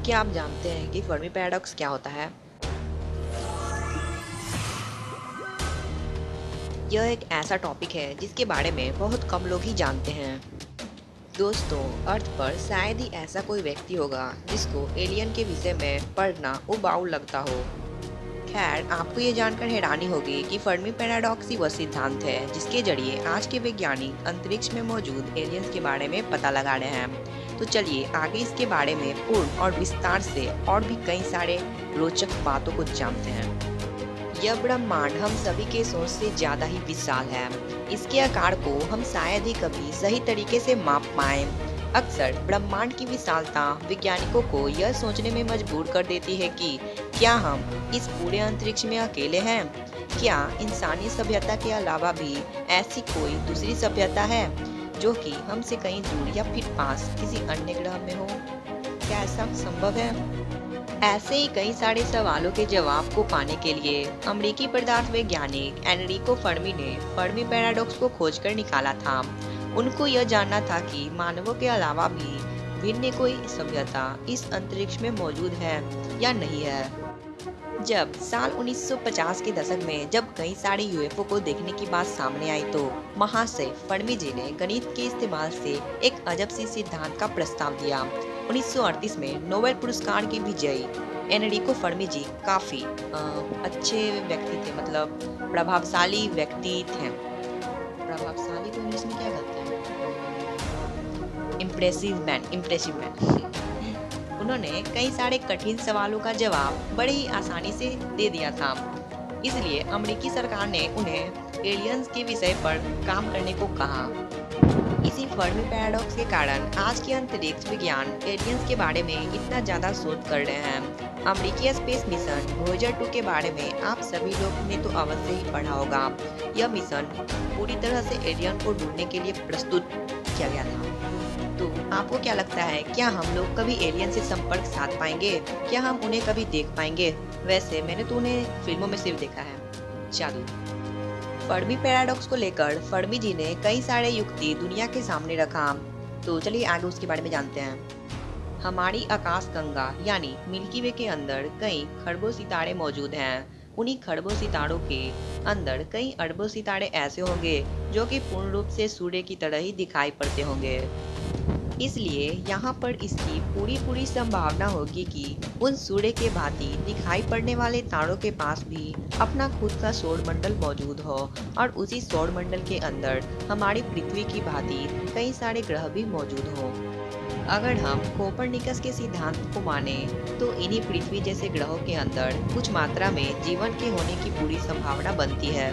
क्या आप जानते हैं कि फर्मी पैराडॉक्स क्या होता है? यह एक ऐसा टॉपिक है जिसके बारे में बहुत कम लोग ही जानते हैं। दोस्तों, अर्थ पर शायद ही ऐसा कोई व्यक्ति होगा जिसको एलियन के विषय में पढ़ना उबाऊ लगता हो। खैर, आपको ये जानकर हैरानी होगी कि फर्मी पैराडॉक्स ही वह सिद्धांत है जिसके जरिए आज के वैज्ञानिक अंतरिक्ष में मौजूद एलियंस के बारे में पता लगा रहे हैं। तो चलिए आगे इसके बारे में पूर्ण और विस्तार से और भी कई सारे रोचक बातों को जानते हैं। यह ब्रह्मांड हम सभी के सोच से ज्यादा ही विशाल है। इसके आकार को हम शायद ही कभी सही तरीके से माप पाएं। अक्सर ब्रह्मांड की विशालता वैज्ञानिकों को यह सोचने में मजबूर कर देती है कि क्या हम इस पूरे अंतरिक्ष में अकेले हैं? क्या इंसानी सभ्यता के अलावा भी ऐसी कोई दूसरी सभ्यता है जो कि हमसे कहीं दूर या फिर पास किसी अन्य ग्रह में हो? क्या ऐसा संभव है? ऐसे ही कई सारे सवालों के जवाब को पाने के लिए अमेरिकी पदार्थ वैज्ञानिक एनरिको फर्मी ने फर्मी पैराडॉक्स को खोजकर निकाला था। उनको यह जानना था कि मानवों के अलावा भी भिन्न कोई सभ्यता इस अंतरिक्ष में मौजूद है या नहीं है। जब साल 1950 के दशक में जब कई सारे यूएफओ को देखने की बात सामने आई तो महाशय फर्मी जी ने गणित के इस्तेमाल से एक अजब सी सिद्धांत का प्रस्ताव दिया। 1938 में नोबेल पुरस्कार के विजयी एनरिको फर्मी जी काफी अच्छे व्यक्ति थे, मतलब प्रभावशाली व्यक्ति थे। प्रभावशाली को इंग्लिश में क्या कहते हैं? Impressive man. उन्होंने कई सारे कठिन सवालों का जवाब बड़े ही आसानी से दे दिया था। इसलिए अमेरिकी सरकार ने उन्हें एलियंस के विषय पर काम करने को कहा। इसी फर्मी पैराडॉक्स के कारण आज के अंतरिक्ष विज्ञान एलियंस के बारे में इतना ज्यादा शोध कर रहे हैं। अमेरिकी स्पेस मिशन वोयेजर 2 के बारे में आप सभी लोग ने तो अवश्य ही पढ़ा होगा। यह मिशन पूरी तरह से एलियन को ढूंढने के लिए प्रस्तुत किया गया था। तो आपको क्या लगता है, क्या हम लोग कभी एलियन से संपर्क साध पाएंगे? क्या हम उन्हें कभी देख पाएंगे? वैसे मैंने तो उन्हें फिल्मों में सिर्फ देखा है। जादू। फर्मी पैराडॉक्स को लेकर फर्मी जी ने कई सारे युक्ति दुनिया के सामने रखा। तो चलिए आगे उसके बारे में जानते हैं। हमारी आकाश गंगा यानी मिल्की वे के अंदर कई खरबों सितारे मौजूद हैं। उन्हीं खरबों सितारों के अंदर कई अरबों सितारे ऐसे होंगे जो कि पूर्ण रूप से सूर्य की तरह ही दिखाई पड़ते होंगे। इसलिए यहाँ पर इसकी पूरी संभावना होगी कि उन सूर्य के भांति दिखाई पड़ने वाले तारों के पास भी अपना खुद का सौरमंडल मौजूद हो और उसी सौरमंडल के अंदर हमारी पृथ्वी की भांति कई सारे ग्रह भी मौजूद हों। अगर हम कोपरनिकस के सिद्धांत को माने तो इन्हीं पृथ्वी जैसे ग्रहों के अंदर कुछ मात्रा में जीवन के होने की पूरी संभावना बनती है।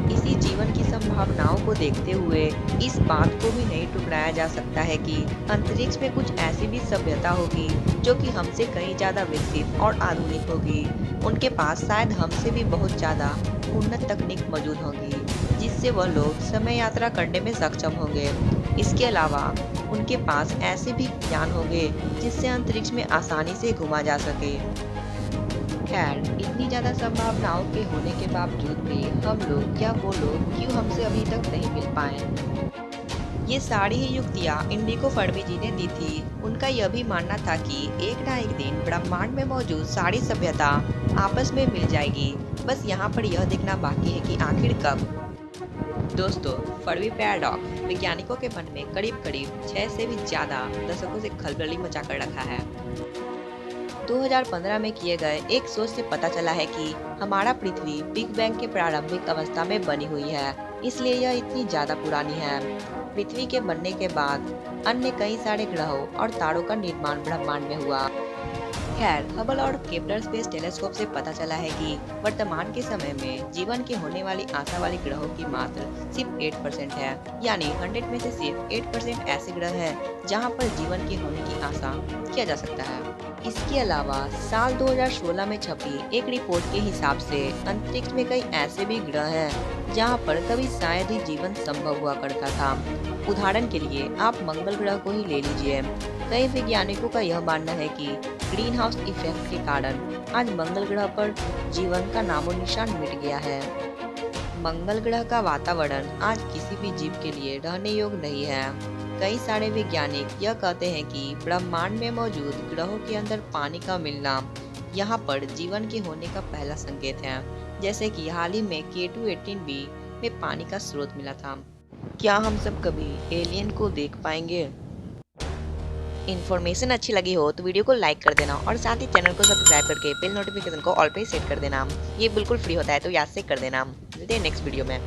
इसी जीवन की संभावनाओं को देखते हुए इस बात को भी नहीं ठुकराया जा सकता है कि अंतरिक्ष में कुछ ऐसी भी सभ्यता होगी जो कि हमसे कहीं ज्यादा विकसित और आधुनिक होगी। उनके पास शायद हमसे भी बहुत ज्यादा उन्नत तकनीक मौजूद होगी जिससे वह लोग समय यात्रा करने में सक्षम होंगे। इसके अलावा उनके पास ऐसे भी ज्ञान होंगे जिससे अंतरिक्ष में आसानी से घुमा जा सके। खैर, इतनी ज्यादा संभावनाओं के होने के बावजूद भी हम लोग या वो लोग क्यों हमसे अभी तक नहीं मिल पाए? ये सारी ही युक्तियाँ एनरिको फर्मी जी ने दी थी। उनका यह भी मानना था कि एक ना एक दिन ब्रह्मांड में मौजूद सारी सभ्यता आपस में मिल जाएगी। बस यहाँ पर यह देखना बाकी है कि आखिर कब। दोस्तों, फर्मी पैराडॉक्स वैज्ञानिकों के मन में करीब 6 से भी ज्यादा दशकों से खलबली मचा कर रखा है। 2015 में किए गए एक शोध से पता चला है कि हमारा पृथ्वी बिग बैंग के प्रारंभिक अवस्था में बनी हुई है, इसलिए यह इतनी ज्यादा पुरानी है। पृथ्वी के बनने के बाद अन्य कई सारे ग्रहों और तारों का निर्माण ब्रह्मांड में हुआ। खैर, हबल और केपलर स्पेस टेलीस्कोप से पता चला है कि वर्तमान के समय में जीवन के होने वाली आशा वाले ग्रहों की मात्र सिर्फ 8% है, यानी 100 में से सिर्फ 8% ऐसे ग्रह हैं जहां पर जीवन के होने की आशा किया जा सकता है। इसके अलावा साल 2016 में छपी एक रिपोर्ट के हिसाब से अंतरिक्ष में कई ऐसे भी ग्रह हैं जहां पर कभी शायद ही जीवन संभव हुआ करता था। उदाहरण के लिए आप मंगल ग्रह को ही ले लीजिए। कई वैज्ञानिकों का यह मानना है कि ग्रीन हाउस इफेक्ट के कारण आज मंगल ग्रह पर जीवन का नामो निशान मिट गया है। मंगल ग्रह का वातावरण आज किसी भी जीव के लिए रहने योग्य नहीं है। कई सारे वैज्ञानिक यह कहते हैं कि ब्रह्मांड में मौजूद ग्रहों के अंदर पानी का मिलना यहाँ पर जीवन के होने का पहला संकेत है। जैसे कि हाल ही में K2-18b में पानी का स्रोत मिला था। क्या हम सब कभी एलियन को देख पाएंगे? इन्फॉर्मेशन अच्छी लगी हो तो वीडियो को लाइक कर देना और साथ ही चैनल को सब्सक्राइब करके बेल नोटिफिकेशन को ऑल पे सेट कर देना। ये बिल्कुल फ्री होता है तो याद से कर देना। मिलते हैं नेक्स्ट वीडियो में।